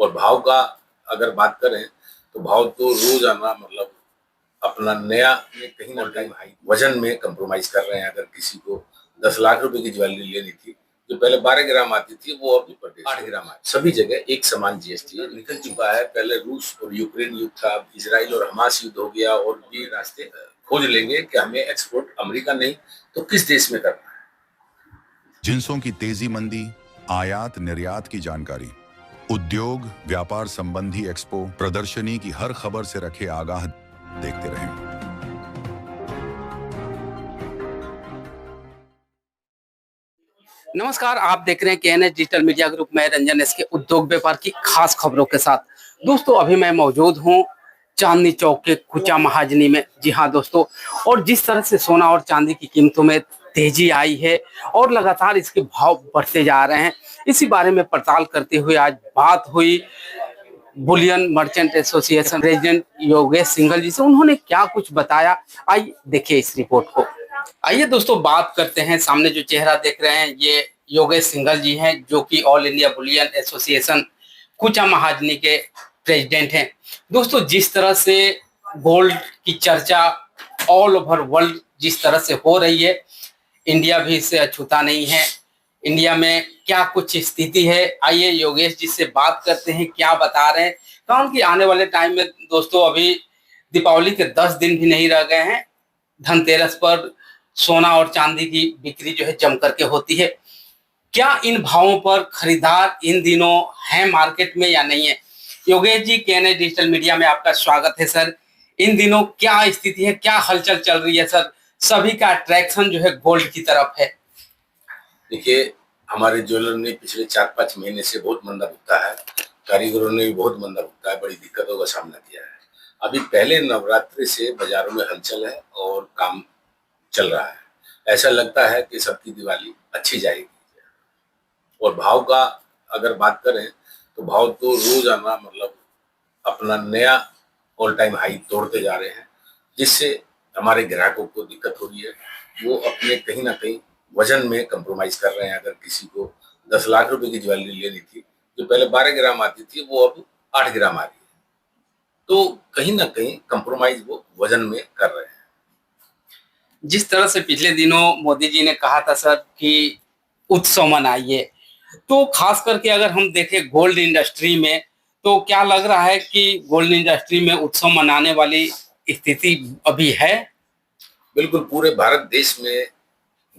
और भाव का अगर बात करें तो भाव तो रोजाना मतलब अपना नया कहीं ना कहीं हाई वजन में कंप्रोमाइज कर रहे हैं। अगर किसी को 10 लाख रुपए की ज्वेलरी लेनी थी जो पहले 12 ग्राम आती थी वो अभी पर डे 8 ग्राम आती है। सभी जगह एक समान जीएसटी निकल चुका है। पहले रूस और यूक्रेन युद्ध था, अब इजराइल और हमास युद्ध हो गया और भी रास्ते खोज लेंगे कि हमें एक्सपोर्ट अमेरिका नहीं तो किस देश में करना है। जिंसों की तेजी मंदी, आयात निर्यात की जानकारी, उद्योग व्यापार संबंधी एक्सपो प्रदर्शनी की हर खबर से रखे आगाह, देखते रहें। नमस्कार, आप देख रहे हैं केएनएच डिजिटल मीडिया ग्रुप में रंजन एस के उद्योग व्यापार की खास खबरों के साथ। दोस्तों, अभी मैं मौजूद हूं चांदनी चौक के कुचा महाजनी में। जी हां दोस्तों, और जिस तरह से सोना और चांदी की कीमतों में तेजी आई है और लगातार इसके भाव बढ़ते जा रहे हैं, इसी बारे में पड़ताल करते हुए आज बात हुई bullion merchant association president Yogesh Singhal ji से। उन्होंने क्या कुछ बताया, आइए देखिए इस रिपोर्ट को। आइए दोस्तों, बात करते हैं। सामने जो चेहरा देख रहे हैं ये योगेश सिंघल जी हैं, जो कि ऑल इंडिया बुलियन एसोसिएशन कुचा महाजनी के प्रेसिडेंट हैं। दोस्तों, जिस तरह से गोल्ड की चर्चा ऑल ओवर वर्ल्ड जिस तरह से हो रही है, इंडिया भी इससे अछूता नहीं है। इंडिया में क्या कुछ स्थिति है, आइए योगेश जी से बात करते हैं, क्या बता रहे हैं। कारण कि आने वाले टाइम में दोस्तों अभी दीपावली के 10 दिन भी नहीं रह गए हैं। धनतेरस पर सोना और चांदी की बिक्री जो है जम करके होती है। क्या इन भावों पर खरीदार इन दिनों है मार्केट में या नहीं है? Yogesh ji, KNH digital media में आपका स्वागत है सर। इन दिनों क्या स्थिति है, क्या हलचल चल रही है सर? सभी का अट्रैक्शन जो है गोल्ड की तरफ है। देखिए, हमारे ज्वेलर ने पिछले 4-5 महीने से बहुत मंदा भुगता है। कारीगरों ने भी बहुत मंदा भुगता है, बड़ी दिक्कतों का सामना किया है। अभी पहले नवरात्रि से बाजारों में हलचल है और काम चल रहा है। ऐसा लगता है कि सबकी दिवाली अच्छी जाएगी। और भाव का अगर बात करें तो भाव तो रोजाना मतलब अपना नया ऑल टाइम हाई तोड़ते जा रहे हैं, जिससे हमारे ग्राहकों को दिक्कत हो रही है। वो अपने कहीं ना कहीं वजन में कंप्रोमाइज कर रहे हैं। अगर किसी को 10 लाख रुपए की ज्वेलरी लेनी थी जो पहले 12 ग्राम आती थी वो अब 8 ग्राम आ रही है, तो कहीं ना कहीं कंप्रोमाइज वो वजन में कर रहे हैं। जिस तरह से पिछले दिनों मोदी जी ने कहा था सर कि उत्सव मनाइए, तो खास करके अगर हम देखें गोल्ड इंडस्ट्री में, तो क्या लग रहा है कि गोल्ड इंडस्ट्री में उत्सव मनाने वाली स्थिति अभी है? बिल्कुल, पूरे भारत देश में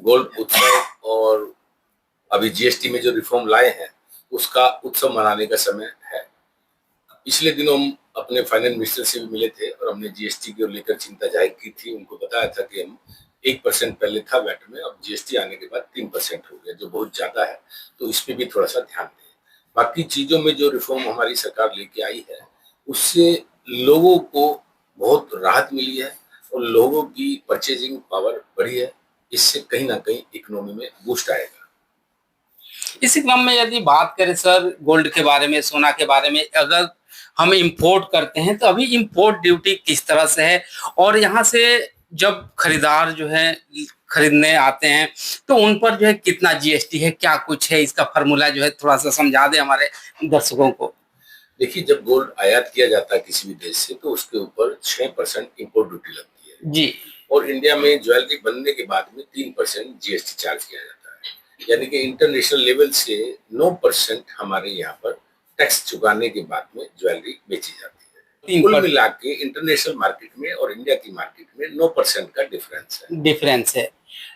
गोल्ड उत्सव और अभी जीएसटी में जो रिफॉर्म लाए हैं उसका उत्सव मनाने का समय है। पिछले दिनों हम अपने फाइनेंस मिनिस्टर से भी मिले थे और हमने जीएसटी को लेकर चिंता जाहिर की थी। उनको बताया था कि हम 1% पहले था वैट में, अब जीएसटी आने के बाद 3% हो गया, जो बहुत ज्यादा है, तो इस पे भी थोड़ा सा ध्यान दें। बाकी चीजों में जो रिफॉर्म हमारी सरकार लेके आई है उससे लोगों को बहुत राहत मिली है और लोगों की परचेजिंग पावर बढ़ी है। इससे कहीं ना कहीं इकोनॉमी में बूस्ट आएगा। इसी क्रम में यदि बात करें सर गोल्ड के बारे में, सोना के बारे में, अगर हम इंपोर्ट करते हैं तो अभी इंपोर्ट ड्यूटी किस तरह से है, और यहाँ से जब खरीदार जो है खरीदने आते हैं तो उन पर जो है कितना जीएसटी है, क्या कुछ है, इसका फॉर्मूला जो है थोड़ा सा समझा दे हमारे दर्शकों को। देखिए, जब गोल्ड आयात किया जाता है किसी भी देश से तो उसके ऊपर 6% इम्पोर्ट ड्यूटी लगती है जी, और इंडिया में ज्वेलरी बनने के बाद में 3% जीएसटी चार्ज किया जाता है। यानी कि इंटरनेशनल लेवल से 9% हमारे यहाँ पर टैक्स चुकाने के बाद में ज्वेलरी बेची जाती है। कुल मिला के इंटरनेशनल मार्केट में और इंडिया की मार्केट में 9% का डिफरेंस है।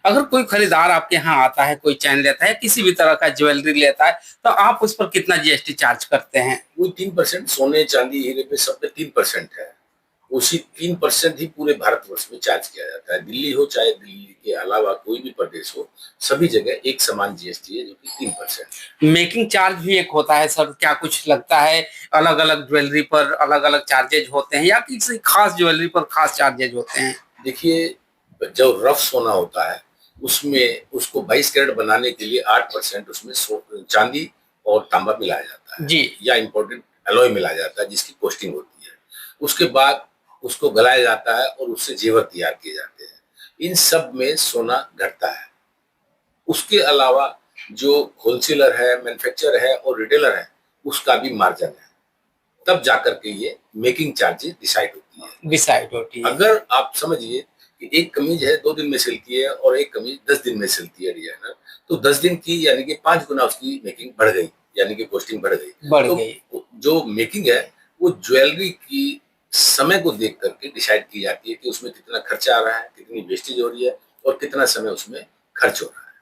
अगर कोई खरीदार आपके यहाँ आता है, कोई चैन लेता है, किसी भी तरह का ज्वेलरी लेता है, तो आप उस पर कितना जीएसटी चार्ज करते हैं? वो 3%, सोने चांदी हीरे पे सब पे 3% है। उसी 3% ही पूरे भारतवर्ष में चार्ज किया जाता है। दिल्ली हो चाहे दिल्ली के अलावा कोई भी प्रदेश हो, सभी जगह एक समान जीएसटी है जो कि 3%। मेकिंग चार्ज भी एक होता है सर, क्या कुछ लगता है? अलग अलग ज्वेलरी पर अलग अलग चार्जेज होते हैं या किसी खास ज्वेलरी पर खास चार्जेज होते हैं? देखिए, जो रफ सोना होता है उसमें उसको 22 कैरेट बनाने के लिए 8% उसमें चांदी और तांबा मिलाया जाता है जी, या इम्पोर्टेंट एलॉय मिलाया जाता है जिसकी कॉस्टिंग होती है। उसके बाद उसको गलाया जाता है और उससे जेवर तैयार किए जाते हैं। इन सब में सोना घटता है। उसके अलावा जो होलसेलर है, मैन्युफैक्चरर है और रिटेलर है, उसका भी मार्जिन है। तब जाकर के ये मेकिंग चार्जेस डिसाइड होती है। अगर आप समझिए कि एक कमीज है 2 दिन में सिलती है और एक कमीज 10 दिन में सिलती है डिजाइनर, तो 10 दिन की यानी कि 5 गुना उसकी मेकिंग बढ़ गई, यानी कि कॉस्टिंग बढ़ गई। तो जो मेकिंग है वो ज्वेलरी की समय को देख करके डिसाइड की जाती है कि उसमें कितना खर्चा आ रहा है, कितनी वेस्टेज हो रही है और कितना समय उसमें खर्च हो रहा है।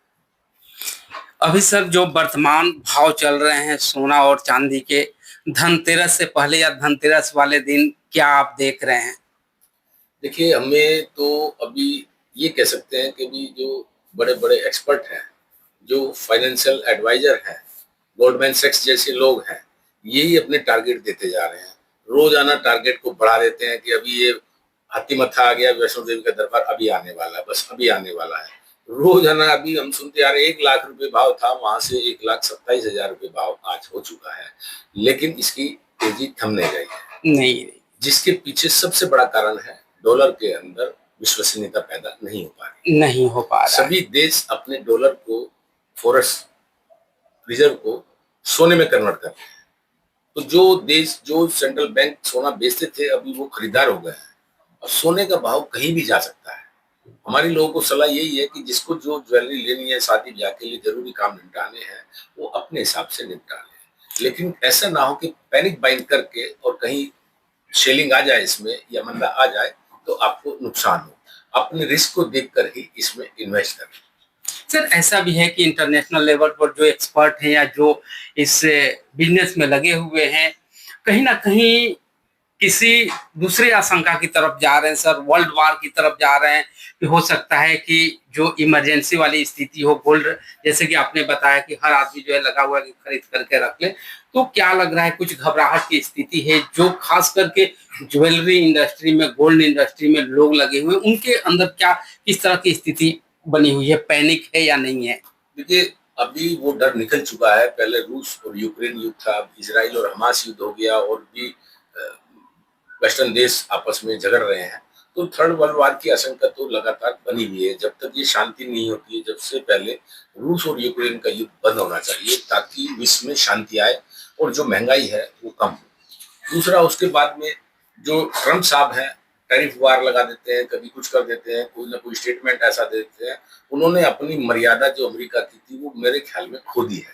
अभी सर जो वर्तमान भाव चल रहे हैं सोना और चांदी के, धनतेरस से पहले या धनतेरस वाले दिन क्या आप देख रहे हैं? देखिए, हमें तो अभी ये कह सकते हैं कि भी जो बड़े-बड़े एक्सपर्ट हैं, जो फाइनेंशियल एडवाइजर हैं, गोल्डमैन सैक्स जैसे लोग हैं, यही अपने टारगेट देते जा रहे हैं। रोजाना टारगेट को बढ़ा देते हैं कि अभी ये हाथीमथा आ गया, वैष्णो देवी का दरबार अभी आने वाला है, बस अभी आने वाला है। रोजाना अभी हम सुनते आ रहे हैं 1 लाख रुपए भाव था, वहां से 1,27,000 रुपए भाव आज हो चुका है, लेकिन इसकी तेजी थम नहीं रही है। नहीं, जिसके पीछे सबसे बड़ा कारण है डॉलर के अंदर विश्वसनीयता पैदा नहीं हो पा रही। सभी देश अपने डॉलर को, फॉरेक्स रिजर्व को सोने में कन्वर्ट कर रहे हैं। तो जो देश, जो सेंट्रल बैंक सोना बेचते थे, अभी वो खरीदार हो गए हैं और सोने का भाव कहीं भी जा सकता है। हमारे लोगों को सलाह यही है कि जिसको जो ज्वेलरी लेनी है, शादी ब्याह के लिए जरूरी काम निपटाने हैं, वो अपने हिसाब से निपटा ले, लेकिन ऐसा ना हो कि पैनिक बाइंग करके और कहीं शेलिंग आ जाए इसमें या मंदा आ जाए तो आपको नुकसान हो। अपने रिस्क को देखकर ही इसमें इन्वेस्ट करें। सर ऐसा भी है कि इंटरनेशनल लेवल पर जो एक्सपर्ट हैं या जो इस बिजनेस में लगे हुए हैं, कहीं ना कहीं किसी दूसरे आशंका की तरफ जा रहे हैं सर, वर्ल्ड वार की तरफ जा रहे हैं कि हो सकता है कि जो इमरजेंसी वाली स्थिति हो, गोल्ड जैसे कि आपने बताया कि हर आदमी जो है लगा हुआ है कि खरीद करके रख ले, तो क्या लग रहा है कुछ घबराहट की स्थिति है जो खास करके ज्वेलरी इंडस्ट्री में, गोल्ड इंडस्ट्री में लोग लगे हुए हैं, उनके अंदर क्या किस तरह की स्थिति बनी हुई है, पैनिक है या नहीं है? देखिए, अभी वो डर निकल चुका है। पहले रूस और यूक्रेन युद्ध था, अब इजराइल और हमास युद्ध हो गया और भी वेस्टर्न देश आपस में झगड़ रहे हैं, तो थर्ड वर्ल्ड वार की आशंका तो लगातार बनी हुई है। जब तक ये शांति नहीं होती है, जब से पहले रूस और यूक्रेन का युद्ध बंद होना चाहिए ताकि विश्व में शांति आए और जो महंगाई है वो कम हो। दूसरा, उसके बाद में जो ट्रम्प साहब हैं, टैरिफ वार लगा देते हैं, कभी कुछ कर देते हैं, कोई ना कोई स्टेटमेंट ऐसा देते हैं। उन्होंने अपनी मर्यादा जो अमेरिका की थी वो मेरे ख्याल में खो दी है।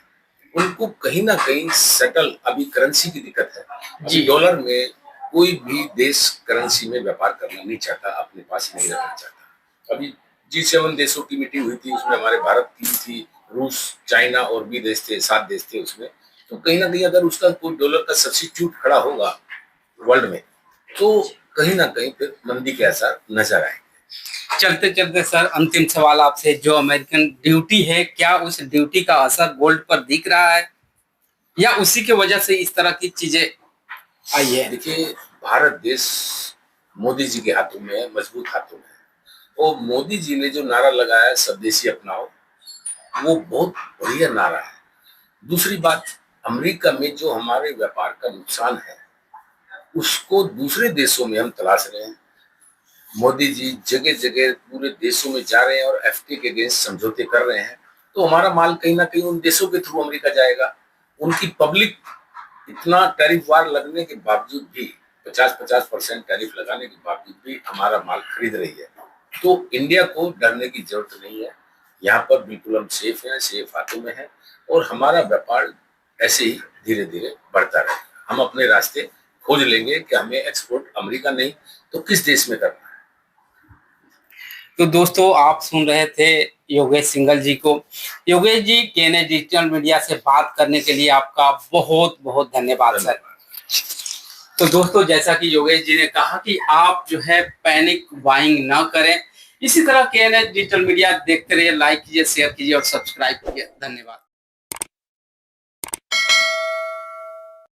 उनको कहीं ना कहीं सेटल, अभी करेंसी की दिक्कत है, अभी डॉलर में कोई भी देश करेंसी में व्यापार करना नहीं चाहता, अपने पास नहीं रखना चाहता। अभी G7 देशों की मीटिंग हुई थी, उसमें हमारे भारत की थी, रूस, चाइना और भी देश थे, 7 देश थे उसमें। तो कहीं ना कहीं अगर उसका कोई डॉलर का सब्स्टिट्यूट खड़ा होगा वर्ल्ड में, तो कहीं ना कहीं फिर मंदी के असर नजर आएंगे। चलते चलते सर अंतिम सवाल आपसे, जो अमेरिकन ड्यूटी है, क्या उस ड्यूटी का असर गोल्ड पर दिख रहा है या उसी की वजह से इस तरह की चीजें आई है? देखिए, भारत देश मोदी जी के हाथों में है, मजबूत हाथों में है। और मोदी जी ने जो नारा लगाया स्वदेशी अपनाओ, वो बहुत बढ़िया नारा है। दूसरी बात, अमेरिका में जो हमारे व्यापार का नुकसान है उसको दूसरे देशों में हम तलाश रहे हैं। मोदी जी जगह जगह पूरे देशों में जा रहे हैं और एफटीए के अगेंस्ट समझौते कर रहे हैं, तो हमारा माल कहीं ना कहीं उन देशों के थ्रू अमेरिका जाएगा। उनकी पब्लिक इतना टैरिफ वार लगने के बावजूद भी, 50-50% टैरिफ लगाने के बावजूद भी हमारा माल खरीद रही है। तो इंडिया को डरने की जरूरत नहीं है, यहाँ पर बिल्कुल हम सेफ हैं, सेफ हाथों में है और हमारा व्यापार ऐसे ही धीरे धीरे बढ़ता रहेगा। हम अपने रास्ते खोज लेंगे कि हमें एक्सपोर्ट अमेरिका नहीं तो किस देश में करना है। तो दोस्तों, आप सुन रहे थे योगेश सिंघल जी को। Yogesh ji, KNA digital media से बात करने के लिए आपका बहुत बहुत धन्यवाद सर। तो दोस्तों, जैसा कि योगेश जी ने कहा कि आप जो है पैनिक बाइंग ना करें। इसी तरह केएनए डिजिटल मीडिया देखते रहिए, लाइक कीजिए, शेयर कीजिए और सब्सक्राइब कीजिए। धन्यवाद।